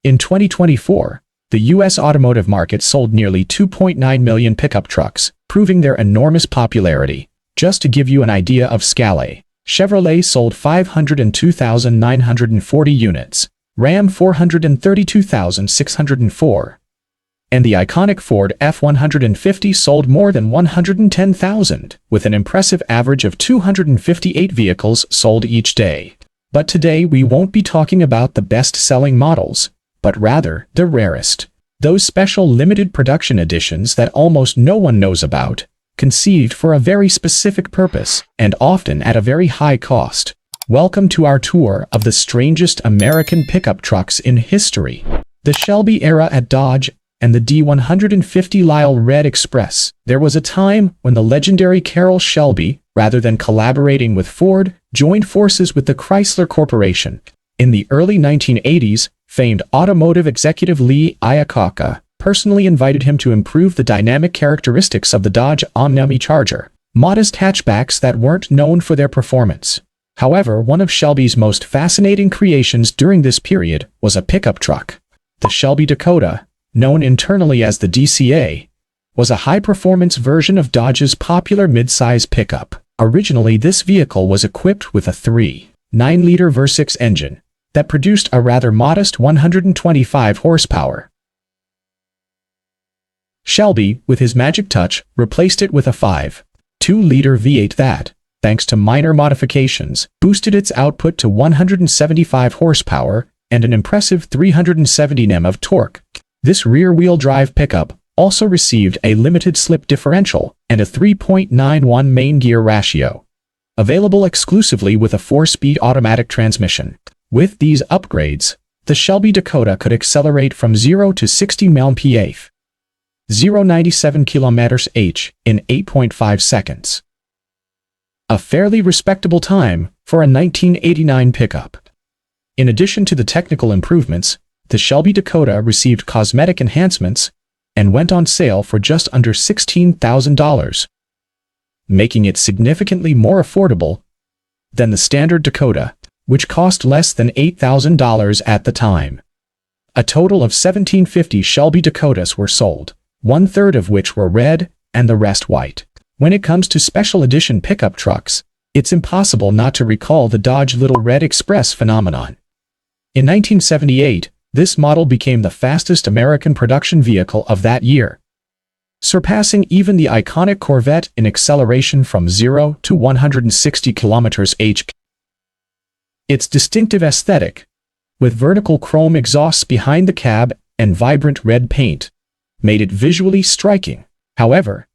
In 2024, the U.S. automotive market sold nearly 2.9 million pickup trucks, proving their enormous popularity. Just to give you an idea of scale, Chevrolet sold 502,940 units, Ram 432,604, and the iconic Ford F-150 sold more than 110,000, with an impressive average of 258 vehicles sold each day. But today we won't be talking about the best-selling models, but rather the rarest. Those special limited production editions that almost no one knows about, conceived for a very specific purpose, and often at a very high cost. Welcome to our tour of the strangest American pickup trucks in history. The Shelby era at Dodge and the D150 Lyle Red Express. There was a time when the legendary Carroll Shelby, rather than collaborating with Ford, joined forces with the Chrysler Corporation. In the early 1980s, famed automotive executive Lee Iacocca personally invited him to improve the dynamic characteristics of the Dodge Omni Charger, modest hatchbacks that weren't known for their performance. However, one of Shelby's most fascinating creations during this period was a pickup truck. The Shelby Dakota, known internally as the DCA, was a high-performance version of Dodge's popular midsize pickup. Originally, this vehicle was equipped with a 3.9-liter V6 engine that produced a rather modest 125 horsepower. Shelby, with his magic touch, replaced it with a 5.2-liter V8 that, thanks to minor modifications, boosted its output to 175 horsepower and an impressive 370 Nm of torque. This rear-wheel drive pickup also received a limited slip differential and a 3.91 main gear ratio, available exclusively with a 4-speed automatic transmission. With these upgrades, the Shelby Dakota could accelerate from 0 to 60 mph, 0.97 km/h, in 8.5 seconds. A fairly respectable time for a 1989 pickup. In addition to the technical improvements, the Shelby Dakota received cosmetic enhancements and went on sale for just under $16,000, making it significantly more affordable than the standard Dakota, which cost less than $8,000 at the time. A total of 1,750 Shelby Dakotas were sold, one-third of which were red and the rest white. When it comes to special edition pickup trucks, it's impossible not to recall the Dodge Little Red Express phenomenon. In 1978, this model became the fastest American production vehicle of that year, surpassing even the iconic Corvette in acceleration from 0 to 160 km/h. Its distinctive aesthetic, with vertical chrome exhausts behind the cab and vibrant red paint, made it visually striking. However,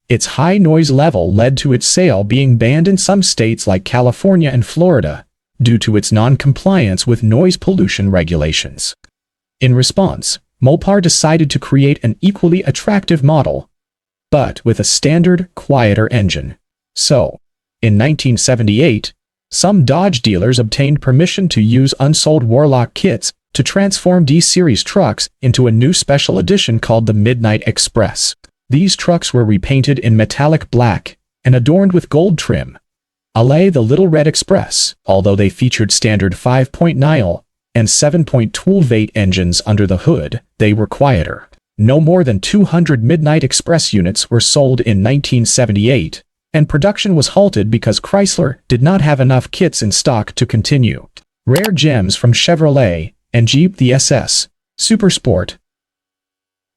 its high noise level led to its sale being banned in some states like California and Florida due to its non-compliance with noise pollution regulations. In response, Mopar decided to create an equally attractive model, but with a standard, quieter engine. So, in 1978, some Dodge dealers obtained permission to use unsold Warlock kits to transform D-Series trucks into a new special edition called the Midnight Express. These trucks were repainted in metallic black and adorned with gold trim, a la the Little Red Express. Although they featured standard 5.9L and 7.2 V8 engines under the hood, they were quieter. No more than 200 Midnight Express units were sold in 1978, and production was halted because Chrysler did not have enough kits in stock to continue. Rare gems from Chevrolet and Jeep. The SS Supersport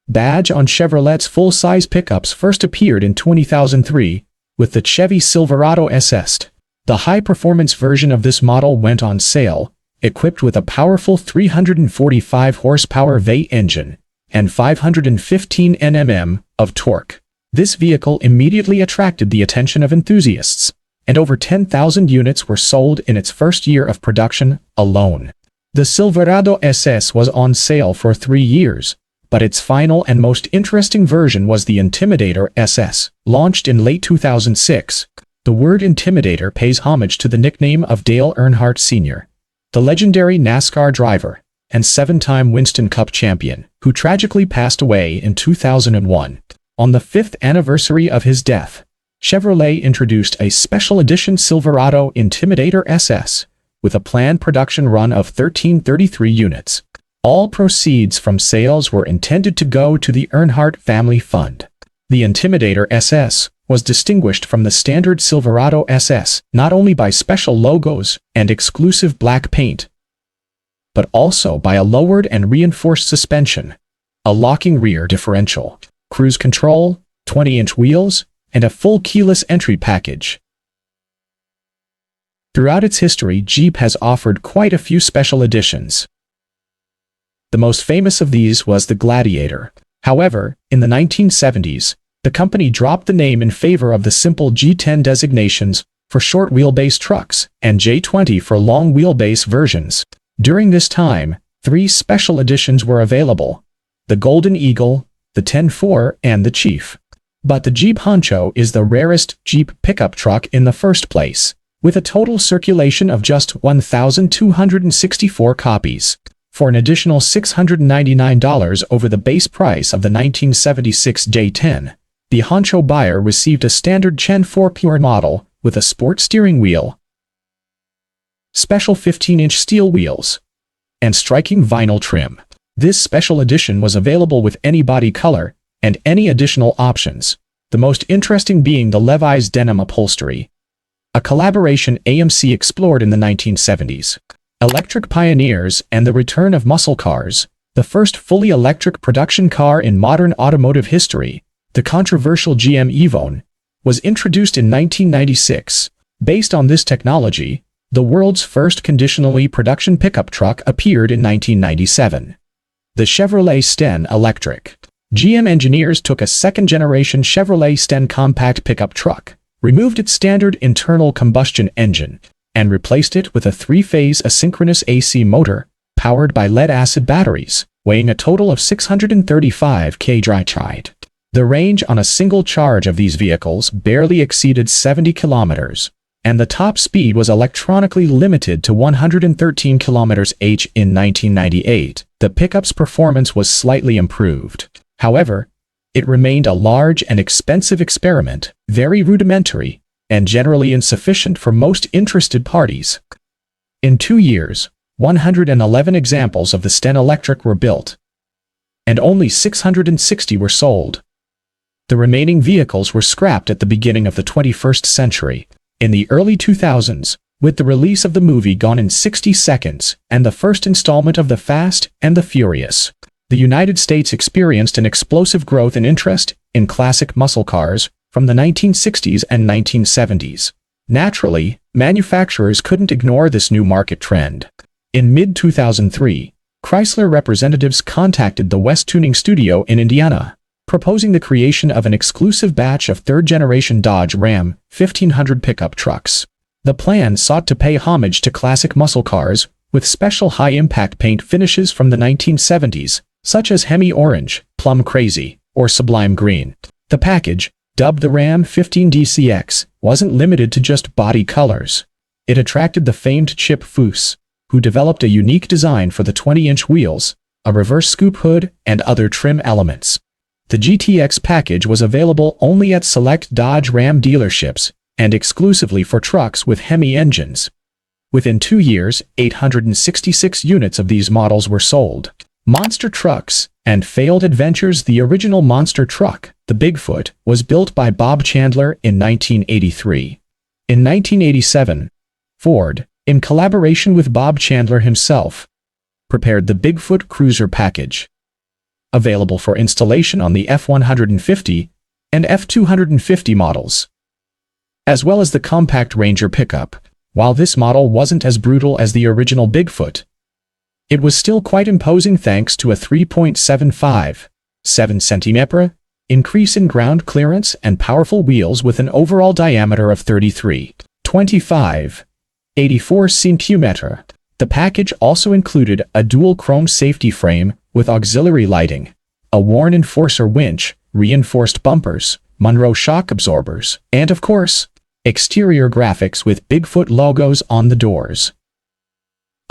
badge on Chevrolet's full-size pickups first appeared in 2003 with the Chevy Silverado SS. The high-performance version of this model went on sale, equipped with a powerful 345 horsepower V8 engine and 515 Nm of torque. This vehicle immediately attracted the attention of enthusiasts, and over 10,000 units were sold in its first year of production alone. The Silverado SS was on sale for 3 years, but its final and most interesting version was the Intimidator SS, launched in late 2006. The word Intimidator pays homage to the nickname of Dale Earnhardt Sr., the legendary NASCAR driver and 7-time Winston Cup champion, who tragically passed away in 2001. On the 5th anniversary of his death, Chevrolet introduced a special edition Silverado Intimidator SS, with a planned production run of 1,333 units. All proceeds from sales were intended to go to the Earnhardt Family Fund. The Intimidator SS was distinguished from the standard Silverado SS not only by special logos and exclusive black paint, but also by a lowered and reinforced suspension, a locking rear differential, cruise control, 20-inch wheels, and a full keyless entry package. Throughout its history, Jeep has offered quite a few special editions. The most famous of these was the Gladiator. However, in the 1970s, the company dropped the name in favor of the simple G10 designations for short wheelbase trucks and J20 for long wheelbase versions. During this time, 3 special editions were available: the Golden Eagle, the 10-4, and the Chief. But the Jeep Honcho is the rarest Jeep pickup truck in the first place, with a total circulation of just 1,264 copies. For an additional $699 over the base price of the 1976 J10, the Honcho buyer received a standard Chen 4 Pure model with a sport steering wheel, special 15-inch steel wheels, and striking vinyl trim. This special edition was available with any body color and any additional options, the most interesting being the Levi's denim upholstery, a collaboration AMC explored in the 1970s. Electric pioneers and the return of muscle cars, the first fully electric production car in modern automotive history, the controversial GM Evone, was introduced in 1996. Based on this technology, the world's first conditionally production pickup truck appeared in 1997. The Chevrolet Sten Electric. GM engineers took a second-generation Chevrolet Sten compact pickup truck, removed its standard internal combustion engine, and replaced it with a 3-phase asynchronous AC motor, powered by lead-acid batteries, weighing a total of 635 kg. The range on a single charge of these vehicles barely exceeded 70 kilometers, and the top speed was electronically limited to 113 km/h in 1998. The pickup's performance was slightly improved. However, it remained a large and expensive experiment, very rudimentary, and generally insufficient for most interested parties. In 2 years, 111 examples of the Sten Electric were built, and only 660 were sold. The remaining vehicles were scrapped at the beginning of the 21st century. In the early 2000s, with the release of the movie Gone in 60 Seconds and the first installment of The Fast and the Furious, the United States experienced an explosive growth in interest in classic muscle cars from the 1960s and 1970s. Naturally, manufacturers couldn't ignore this new market trend. In mid-2003, Chrysler representatives contacted the West Tuning Studio in Indiana, proposing the creation of an exclusive batch of third-generation Dodge Ram 1500 pickup trucks. The plan sought to pay homage to classic muscle cars with special high-impact paint finishes from the 1970s, such as Hemi Orange, Plum Crazy, or Sublime Green. The package, dubbed the Ram 15 DCX, wasn't limited to just body colors. It attracted the famed Chip Foose, who developed a unique design for the 20-inch wheels, a reverse scoop hood, and other trim elements. The GTX package was available only at select Dodge Ram dealerships and exclusively for trucks with Hemi engines. Within 2 years, 866 units of these models were sold. Monster trucks and failed adventures. The original monster truck, the Bigfoot, was built by Bob Chandler in 1983. In 1987, Ford, in collaboration with Bob Chandler himself, prepared the Bigfoot Cruiser package, available for installation on the F-150 and F-250 models, as well as the compact Ranger pickup. While this model wasn't as brutal as the original Bigfoot, it was still quite imposing thanks to a 3.75 cm increase in ground clearance and powerful wheels with an overall diameter of 33.25 84 cm. The package also included a dual chrome safety frame with auxiliary lighting, a Warn Enforcer winch, reinforced bumpers, Monroe shock absorbers, and of course, exterior graphics with Bigfoot logos on the doors.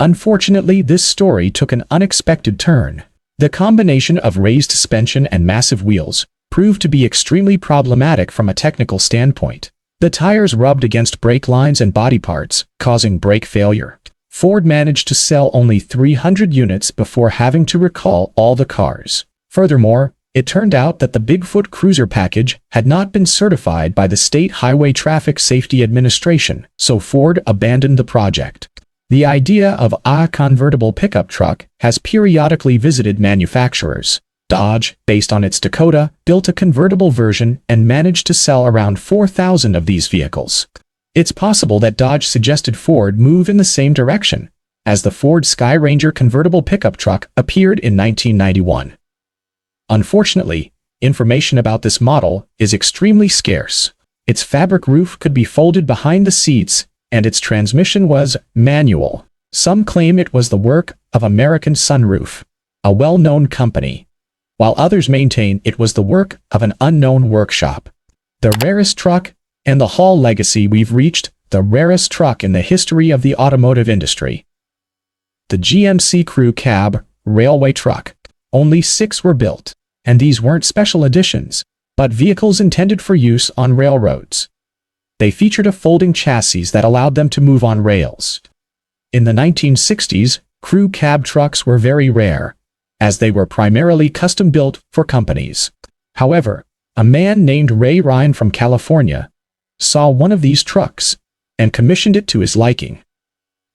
Unfortunately, this story took an unexpected turn. The combination of raised suspension and massive wheels proved to be extremely problematic from a technical standpoint. The tires rubbed against brake lines and body parts, causing brake failure. Ford managed to sell only 300 units before having to recall all the cars. Furthermore, it turned out that the Bigfoot cruiser package had not been certified by the State Highway Traffic Safety Administration, so Ford abandoned the project. The idea of a convertible pickup truck has periodically visited manufacturers. Dodge, based on its Dakota, built a convertible version and managed to sell around 4,000 of these vehicles. It's possible that Dodge suggested Ford move in the same direction, as the Ford Sky Ranger convertible pickup truck appeared in 1991. Unfortunately, information about this model is extremely scarce. Its fabric roof could be folded behind the seats, and its transmission was manual. Some claim it was the work of American Sunroof, a well-known company, while others maintain it was the work of an unknown workshop. The rarest truck and the Hall legacy. We've reached the rarest truck in the history of the automotive industry. The GMC Crew Cab Railway Truck. Only 6 were built, and these weren't special editions, but vehicles intended for use on railroads. They featured a folding chassis that allowed them to move on rails. In the 1960s, crew cab trucks were very rare, as they were primarily custom-built for companies. However, a man named Ray Ryan from California saw one of these trucks and commissioned it to his liking.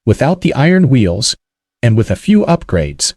Without the iron wheels, and with a few upgrades,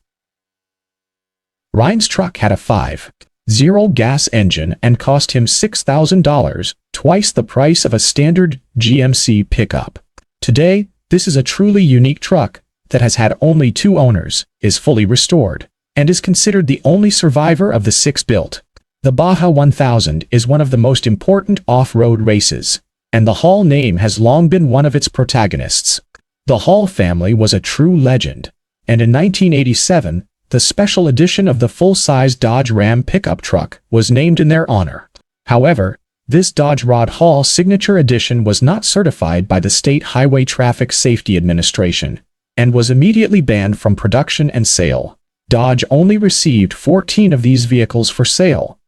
Ryan's truck had a 5.0 gas engine and cost him $6,000, twice the price of a standard GMC pickup. Today, this is a truly unique truck that has had only 2 owners, is fully restored, and is considered the only survivor of the 6 built. The Baja 1000 is one of the most important off-road races, and the Hall name has long been one of its protagonists. The Hall family was a true legend, and in 1987, the special edition of the full-size Dodge Ram pickup truck was named in their honor. However, this Dodge Rod Hall Signature Edition was not certified by the State Highway Traffic Safety Administration, and was immediately banned from production and sale. Dodge only received 14 of these vehicles for sale.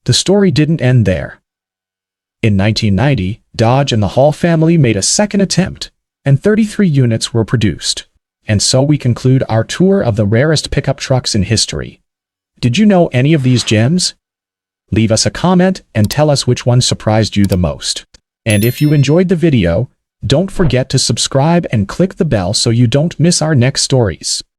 The story didn't end there. In 1990, Dodge and the Hall family made a second attempt, and 33 units were produced. And so we conclude our tour of the rarest pickup trucks in history. Did you know any of these gems? Leave us a comment and tell us which one surprised you the most. And if you enjoyed the video, don't forget to subscribe and click the bell so you don't miss our next stories.